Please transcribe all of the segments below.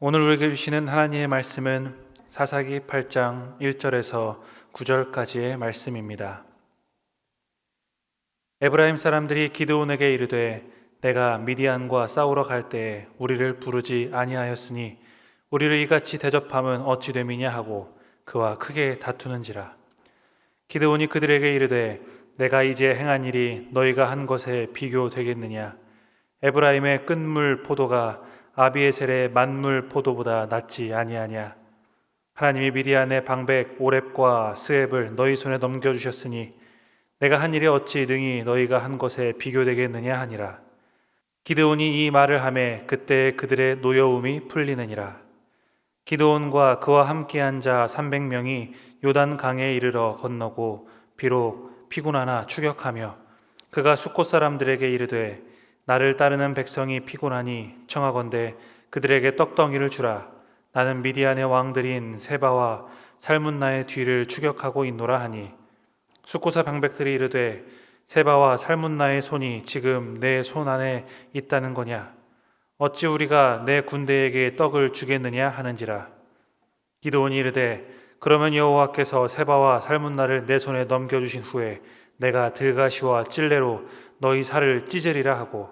오늘 우리에게 주시는 하나님의 말씀은 사사기 8장 1절에서 9절까지의 말씀입니다. 에브라임 사람들이 기드온에게 이르되 내가 미디안과 싸우러 갈 때에 우리를 부르지 아니하였으니 우리를 이같이 대접함은 어찌 됨이냐 하고 그와 크게 다투는지라. 기드온이 그들에게 이르되 내가 이제 행한 일이 너희가 한 것에 비교되겠느냐. 에브라임의 끝물 포도가 아비에셀의 만물 포도보다 낫지 아니하냐. 하나님이 미디안의 방백 오렙과 스앱을 너희 손에 넘겨주셨으니 내가 한 일이 어찌 능히 너희가 한 것에 비교되겠느냐 하니라. 기드온이 이 말을 하매 그때 그들의 노여움이 풀리느니라. 기드온과 그와 함께한 자 300명이 요단 강에 이르러 건너고 비록 피곤하나 추격하며 그가 숫곳 사람들에게 이르되 나를 따르는 백성이 피곤하니 청하건대 그들에게 떡덩이를 주라. 나는 미디안의 왕들인 세바와 살문나의 뒤를 추격하고 있노라 하니 숫곳의 방백들이 이르되 세바와 살문나의 손이 지금 내 손 안에 있다는 거냐. 어찌 우리가 내 군대에게 떡을 주겠느냐 하는지라. 기드온이 이르되 그러면 여호와께서 세바와 살문나를 내 손에 넘겨주신 후에 내가 들가시와 찔레로 너희 살을 찢으리라 하고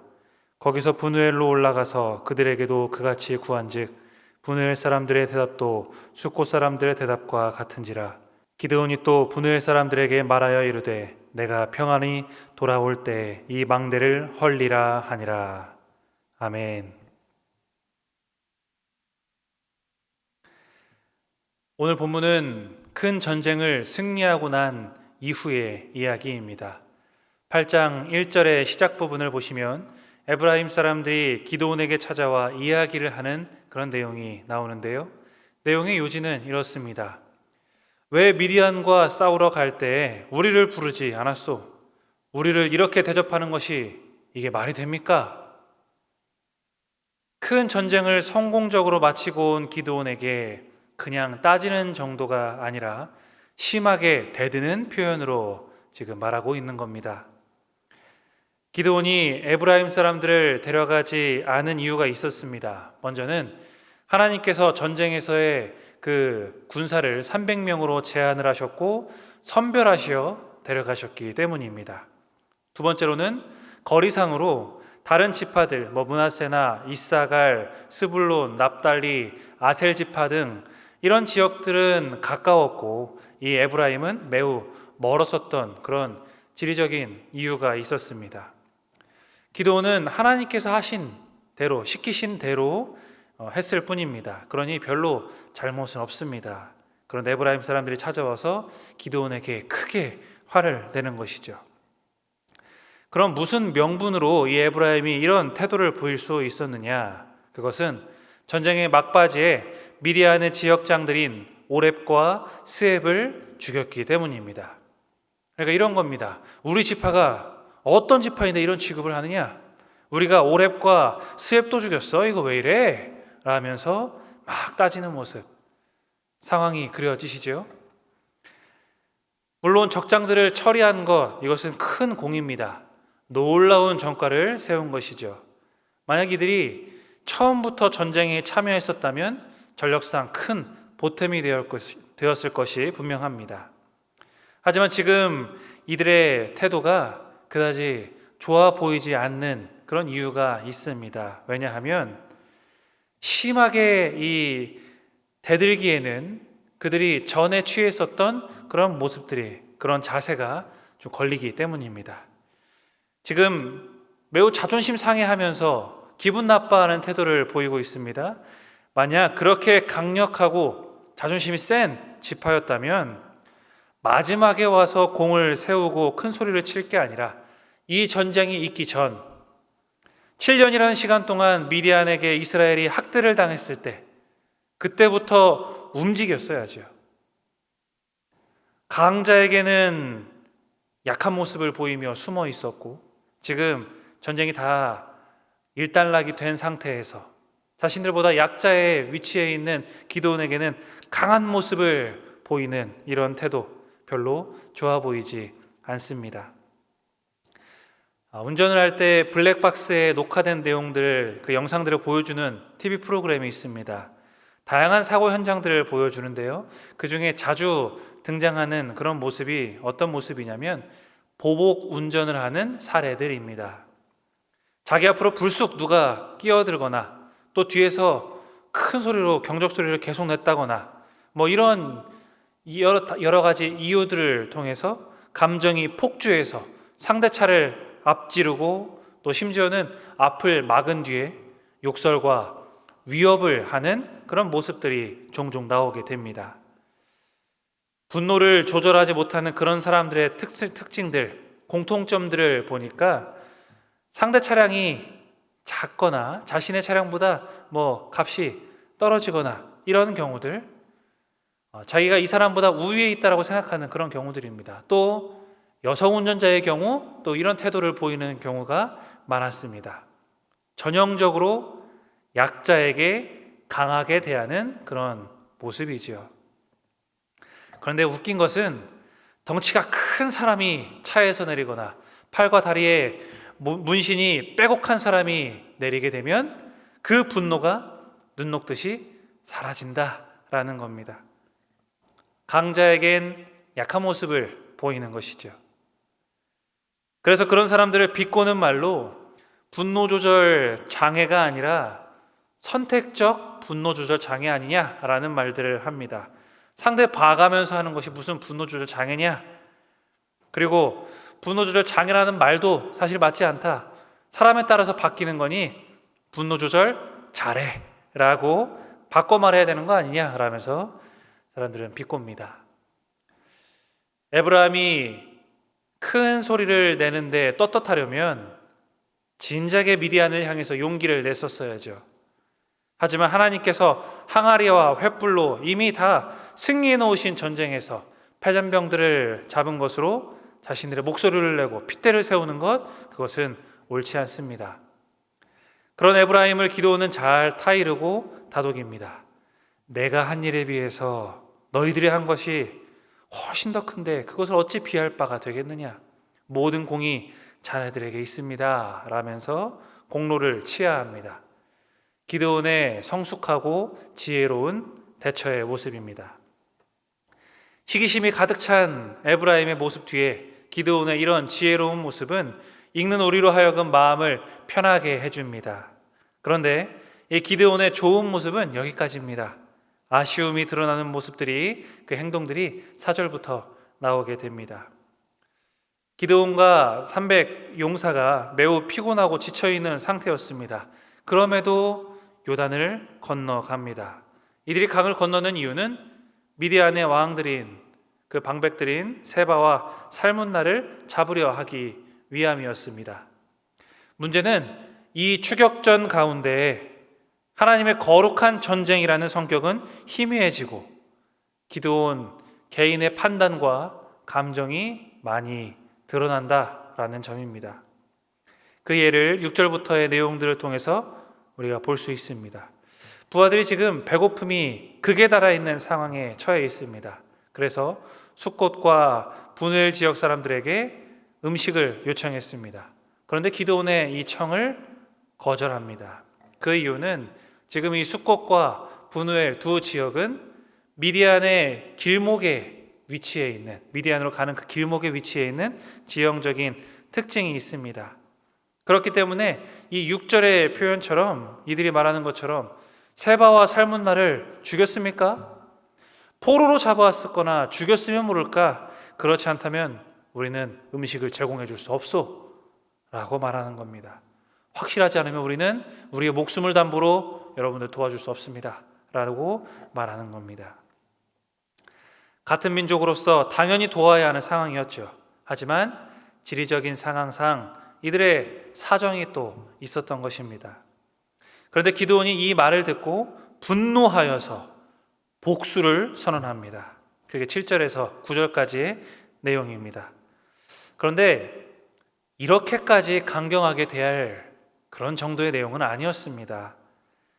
거기서 분우엘로 올라가서 그들에게도 그같이 구한즉 분우엘 사람들의 대답도 숫곳 사람들의 대답과 같은지라. 기드온이 또 분우엘 사람들에게 말하여 이르되 내가 평안히 돌아올 때 이 망대를 헐리라 하니라. 아멘. 오늘 본문은 큰 전쟁을 승리하고 난 이후의 이야기입니다. 8장 1절의 시작 부분을 보시면 에브라임 사람들이 기드온에게 찾아와 이야기를 하는 그런 내용이 나오는데요. 내용의 요지는 이렇습니다. 왜 미디안과 싸우러 갈 때 우리를 부르지 않았소? 우리를 이렇게 대접하는 것이 이게 말이 됩니까? 큰 전쟁을 성공적으로 마치고 온 기드온에게 그냥 따지는 정도가 아니라 심하게 대드는 표현으로 지금 말하고 있는 겁니다. 기드온이 에브라임 사람들을 데려가지 않은 이유가 있었습니다. 먼저는 하나님께서 전쟁에서의 그 군사를 300명으로 제한을 하셨고 선별하시어 데려가셨기 때문입니다. 두 번째로는 거리상으로 다른 지파들 므낫세나 이사갈, 스불론, 납달리, 아셀 지파 등 이런 지역들은 가까웠고 이 에브라임은 매우 멀었었던 그런 지리적인 이유가 있었습니다. 기드온은 하나님께서 하신 대로, 시키신 대로 했을 뿐입니다. 그러니 별로 잘못은 없습니다. 그런데 에브라임 사람들이 찾아와서 기드온에게 크게 화를 내는 것이죠. 그럼 무슨 명분으로 이 에브라임이 이런 태도를 보일 수 있었느냐? 그것은 전쟁의 막바지에 미디안의 지역장들인 오렙과 스앱을 죽였기 때문입니다. 그러니까 이런 겁니다. 우리 지파가 어떤 지파인데 이런 취급을 하느냐? 우리가 오렙과 스앱도 죽였어? 이거 왜 이래? 라면서 막 따지는 모습, 상황이 그려지시죠? 물론 적장들을 처리한 것, 이것은 큰 공입니다. 놀라운 전과를 세운 것이죠. 만약 이들이 처음부터 전쟁에 참여했었다면 전력상 큰 보탬이 되었을 것이 분명합니다. 하지만 지금 이들의 태도가 그다지 좋아 보이지 않는 그런 이유가 있습니다. 왜냐하면 심하게 이 대들기에는 그들이 전에 취했었던 그런 모습들이, 그런 자세가 좀 걸리기 때문입니다. 지금 매우 자존심 상해하면서 기분 나빠하는 태도를 보이고 있습니다. 만약 그렇게 강력하고 자존심이 센 지파였다면 마지막에 와서 공을 세우고 큰 소리를 칠 게 아니라 이 전쟁이 있기 전 7년이라는 시간 동안 미디안에게 이스라엘이 학대를 당했을 때 그때부터 움직였어야죠. 강자에게는 약한 모습을 보이며 숨어 있었고 지금 전쟁이 다 일단락이 된 상태에서 자신들보다 약자의 위치에 있는 기드온에게는 강한 모습을 보이는 이런 태도 별로 좋아 보이지 않습니다. 운전을 할 때 블랙박스에 녹화된 내용들, 그 영상들을 보여주는 TV 프로그램이 있습니다. 다양한 사고 현장들을 보여주는데요. 그 중에 자주 등장하는 그런 모습이 어떤 모습이냐면 보복 운전을 하는 사례들입니다. 자기 앞으로 불쑥 누가 끼어들거나 또 뒤에서 큰 소리로 경적 소리를 계속 냈다거나 뭐 이런 여러 가지 이유들을 통해서 감정이 폭주해서 상대 차를 앞지르고 또 심지어는 앞을 막은 뒤에 욕설과 위협을 하는 그런 모습들이 종종 나오게 됩니다. 분노를 조절하지 못하는 그런 사람들의 특징들, 공통점들을 보니까 상대 차량이 작거나 자신의 차량보다 값이 떨어지거나 이런 경우들, 자기가 이 사람보다 우위에 있다라고 생각하는 그런 경우들입니다. 또 여성 운전자의 경우 또 이런 태도를 보이는 경우가 많았습니다. 전형적으로 약자에게 강하게 대하는 그런 모습이지요. 그런데 웃긴 것은 덩치가 큰 사람이 차에서 내리거나 팔과 다리에 문신이 빼곡한 사람이 내리게 되면 그 분노가 눈 녹듯이 사라진다라는 겁니다. 강자에겐 약한 모습을 보이는 것이죠. 그래서 그런 사람들을 비꼬는 말로 분노 조절 장애가 아니라 선택적 분노 조절 장애 아니냐라는 말들을 합니다. 상대 봐가면서 하는 것이 무슨 분노 조절 장애냐? 그리고 분노 조절 장애라는 말도 사실 맞지 않다. 사람에 따라서 바뀌는 거니 분노 조절 잘해라고 바꿔 말해야 되는 거 아니냐라면서 사람들은 비꼽니다. 에브라임이 큰 소리를 내는데 떳떳하려면 진작에 미디안을 향해서 용기를 냈었어야죠. 하지만 하나님께서 항아리와 횃불로 이미 다 승리해 놓으신 전쟁에서 패전병들을 잡은 것으로 자신들의 목소리를 내고 핏대를 세우는 것, 그것은 옳지 않습니다. 그런 에브라임을 기드온은 잘 타이르고 다독입니다. 내가 한 일에 비해서 너희들이 한 것이 훨씬 더 큰데 그것을 어찌 비할 바가 되겠느냐? 모든 공이 자네들에게 있습니다 라면서 공로를 치하합니다. 기드온의 성숙하고 지혜로운 대처의 모습입니다. 시기심이 가득 찬 에브라임의 모습 뒤에 기드온의 이런 지혜로운 모습은 읽는 우리로 하여금 마음을 편하게 해줍니다. 그런데 이 기드온의 좋은 모습은 여기까지입니다. 아쉬움이 드러나는 모습들이, 그 행동들이 4절부터 나오게 됩니다. 기드온과 300 용사가 매우 피곤하고 지쳐있는 상태였습니다. 그럼에도 요단을 건너갑니다. 이들이 강을 건너는 이유는 미디안의 왕들인 그 방백들인 세바와 살문나를 잡으려 하기 위함이었습니다. 문제는 이 추격전 가운데 하나님의 거룩한 전쟁이라는 성격은 희미해지고 기드온 개인의 판단과 감정이 많이 드러난다라는 점입니다. 그 예를 6절부터의 내용들을 통해서 우리가 볼 수 있습니다. 부하들이 지금 배고픔이 극에 달하 있는 상황에 처해 있습니다. 그래서 숫곳과 분우엘 지역 사람들에게 음식을 요청했습니다. 그런데 기드온의 이 청을 거절합니다. 그 이유는 지금 이 숫곳과 분우엘 두 지역은 미디안의 길목에 위치해 있는, 미디안으로 가는 그 길목에 위치해 있는 지형적인 특징이 있습니다. 그렇기 때문에 이 6절의 표현처럼 이들이 말하는 것처럼 세바와 살문나를 죽였습니까? 포로로 잡아왔었거나 죽였으면 모를까? 그렇지 않다면 우리는 음식을 제공해 줄 수 없소 라고 말하는 겁니다. 확실하지 않으면 우리는 우리의 목숨을 담보로 여러분들 도와줄 수 없습니다 라고 말하는 겁니다. 같은 민족으로서 당연히 도와야 하는 상황이었죠. 하지만 지리적인 상황상 이들의 사정이 또 있었던 것입니다. 그런데 기드온이 이 말을 듣고 분노하여서 복수를 선언합니다. 그게 7절에서 9절까지의 내용입니다. 그런데 이렇게까지 강경하게 대할 그런 정도의 내용은 아니었습니다.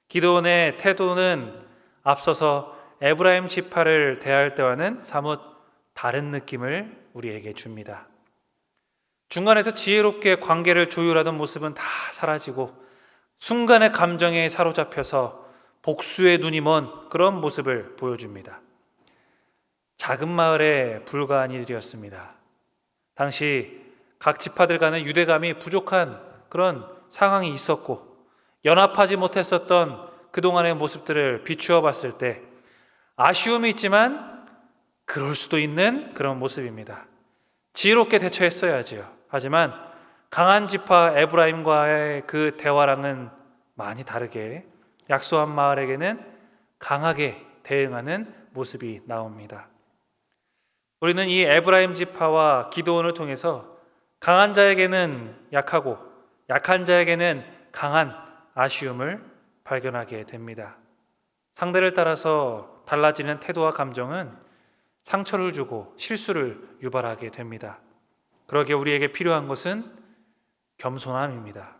기드온의 태도는 앞서서 에브라임 지파를 대할 때와는 사뭇 다른 느낌을 우리에게 줍니다. 중간에서 지혜롭게 관계를 조율하던 모습은 다 사라지고 순간의 감정에 사로잡혀서 복수의 눈이 먼 그런 모습을 보여줍니다. 작은 마을에 불과한 이들이었습니다. 당시 각 지파들 간의 유대감이 부족한 그런 상황이 있었고, 연합하지 못했었던 그동안의 모습들을 비추어 봤을 때 아쉬움이 있지만 그럴 수도 있는 그런 모습입니다. 지혜롭게 대처했어야지요. 하지만 강한 지파 에브라임과의 그 대화랑은 많이 다르게 약소한 마을에게는 강하게 대응하는 모습이 나옵니다. 우리는 이 에브라임 지파와 기드온을 통해서 강한 자에게는 약하고 약한 자에게는 강한 아쉬움을 발견하게 됩니다. 상대를 따라서 달라지는 태도와 감정은 상처를 주고 실수를 유발하게 됩니다. 그러기에 우리에게 필요한 것은 겸손함입니다.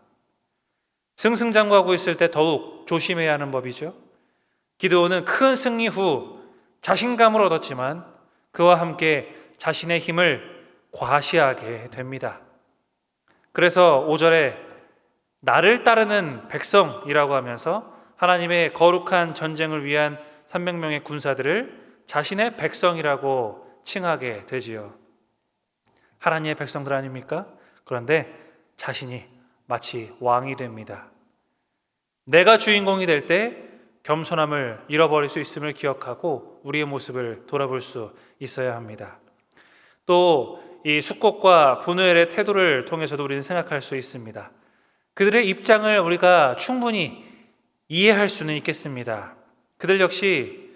승승장구하고 있을 때 더욱 조심해야 하는 법이죠. 기드온은 큰 승리 후 자신감을 얻었지만 그와 함께 자신의 힘을 과시하게 됩니다. 그래서 5절에 나를 따르는 백성이라고 하면서 하나님의 거룩한 전쟁을 위한 300명의 군사들을 자신의 백성이라고 칭하게 되지요. 하나님의 백성들 아닙니까? 그런데 자신이 마치 왕이 됩니다. 내가 주인공이 될 때 겸손함을 잃어버릴 수 있음을 기억하고 우리의 모습을 돌아볼 수 있어야 합니다. 또 이 숙곡과 분우엘의 태도를 통해서도 우리는 생각할 수 있습니다. 그들의 입장을 우리가 충분히 이해할 수는 있겠습니다. 그들 역시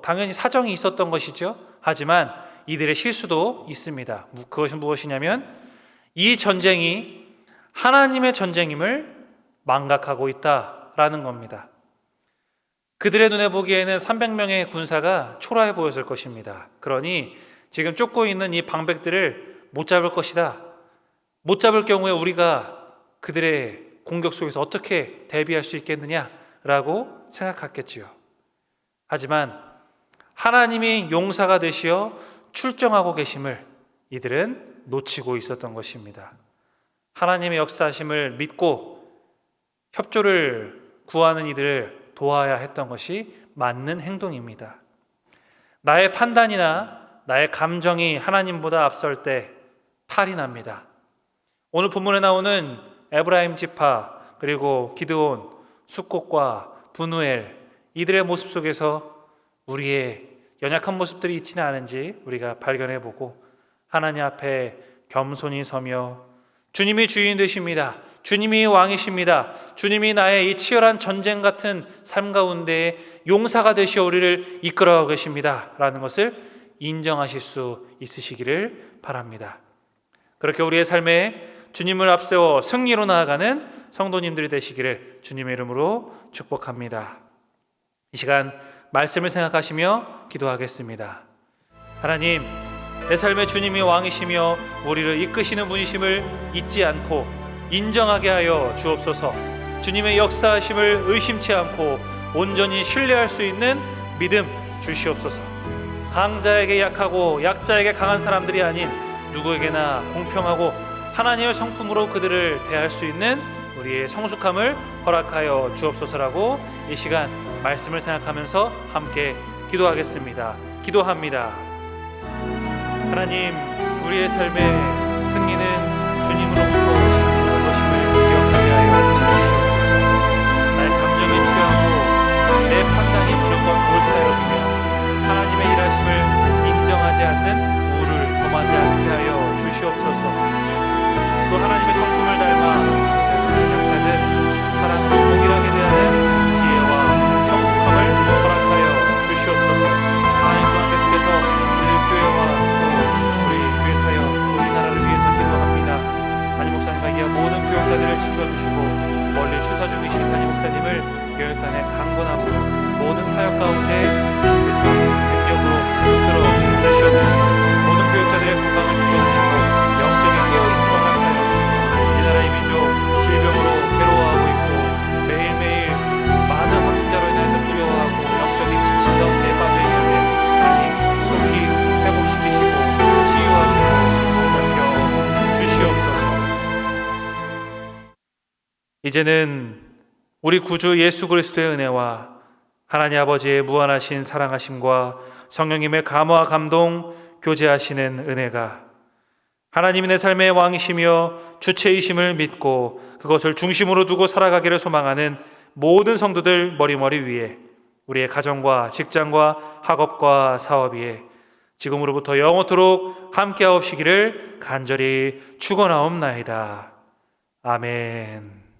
당연히 사정이 있었던 것이죠. 하지만 이들의 실수도 있습니다. 그것은 무엇이냐면 이 전쟁이 하나님의 전쟁임을 망각하고 있다라는 겁니다. 그들의 눈에 보기에는 300명의 군사가 초라해 보였을 것입니다. 그러니 지금 쫓고 있는 이 방백들을 못 잡을 것이다. 못 잡을 경우에 우리가 그들의 공격 속에서 어떻게 대비할 수 있겠느냐라고 생각했겠지요. 하지만 하나님이 용사가 되시어 출정하고 계심을 이들은 놓치고 있었던 것입니다. 하나님의 역사하심을 믿고 협조를 구하는 이들을 도와야 했던 것이 맞는 행동입니다. 나의 판단이나 나의 감정이 하나님보다 앞설 때 탈이 납니다. 오늘 본문에 나오는 에브라임 지파 그리고 기드온, 숙곡과 분우엘 이들의 모습 속에서 우리의 연약한 모습들이 있지는 않은지 우리가 발견해보고 하나님 앞에 겸손히 서며 주님이 주인 되십니다. 주님이 왕이십니다. 주님이 나의 이 치열한 전쟁 같은 삶 가운데 용사가 되시어 우리를 이끌어가고 계십니다 라는 것을 인정하실 수 있으시기를 바랍니다. 그렇게 우리의 삶에 주님을 앞세워 승리로 나아가는 성도님들이 되시기를 주님의 이름으로 축복합니다. 이 시간 말씀을 생각하시며 기도하겠습니다. 하나님, 내 삶의 주님이 왕이시며 우리를 이끄시는 분이심을 잊지 않고 인정하게 하여 주옵소서. 주님의 역사하심을 의심치 않고 온전히 신뢰할 수 있는 믿음 주시옵소서. 강자에게 약하고 약자에게 강한 사람들이 아닌 누구에게나 공평하고 하나님의 성품으로 그들을 대할 수 있는 우리의 성숙함을 허락하여 주옵소서라고 이 시간 말씀을 생각하면서 함께 기도하겠습니다. 기도합니다. 하나님, 우리의 삶의 승리는 주님으로부터 오신 것임을 기억하게 하여 주시옵소서. 나의 감정에 취하고 내 판단이 무조건 옳다 여기며 하나님의 일하심을 인정하지 않는 우를 범하지 않게 하여 주시옵소서. 또 하나님의 성품을 닮아 강자든 약자든 사랑으로 동일하게 대하는 지혜와 성숙함을 허락하여 주시옵소서. 하나님 또한 계속해서 우리 교회와 또 우리 교회 사역 또 이 나라를 위해서 기도합니다. 담임 목사님과 이어 모든 교역자들을 지켜주시고 멀리 출사 중이신 담임 목사님을 교역단에 강건하고 모든 사역 가운데 계속 능력으로 붙들어 주시옵소서. 모든 교역자들의 건강을 지켜주시고 영적인 깨어있음을 허락하여 주시고 이 나라의 민족 질병으로 괴로워하고 있고 매일매일 많은 확진자로 인해서 두려워하고 영적인 지친 가운데 빠져있는데 하나님 속히 회복시키시고 치유하시고 살펴 주시옵소서. 이제는 우리 구주 예수 그리스도의 은혜와 하나님 아버지의 무한하신 사랑하심과 성령님의 감화 감동 교제하시는 은혜가 하나님이 내 삶의 왕이시며 주체이심을 믿고 그것을 중심으로 두고 살아가기를 소망하는 모든 성도들 머리머리 위에, 우리의 가정과 직장과 학업과 사업 위에 지금으로부터 영원토록 함께하옵시기를 간절히 축원하옵나이다. 아멘.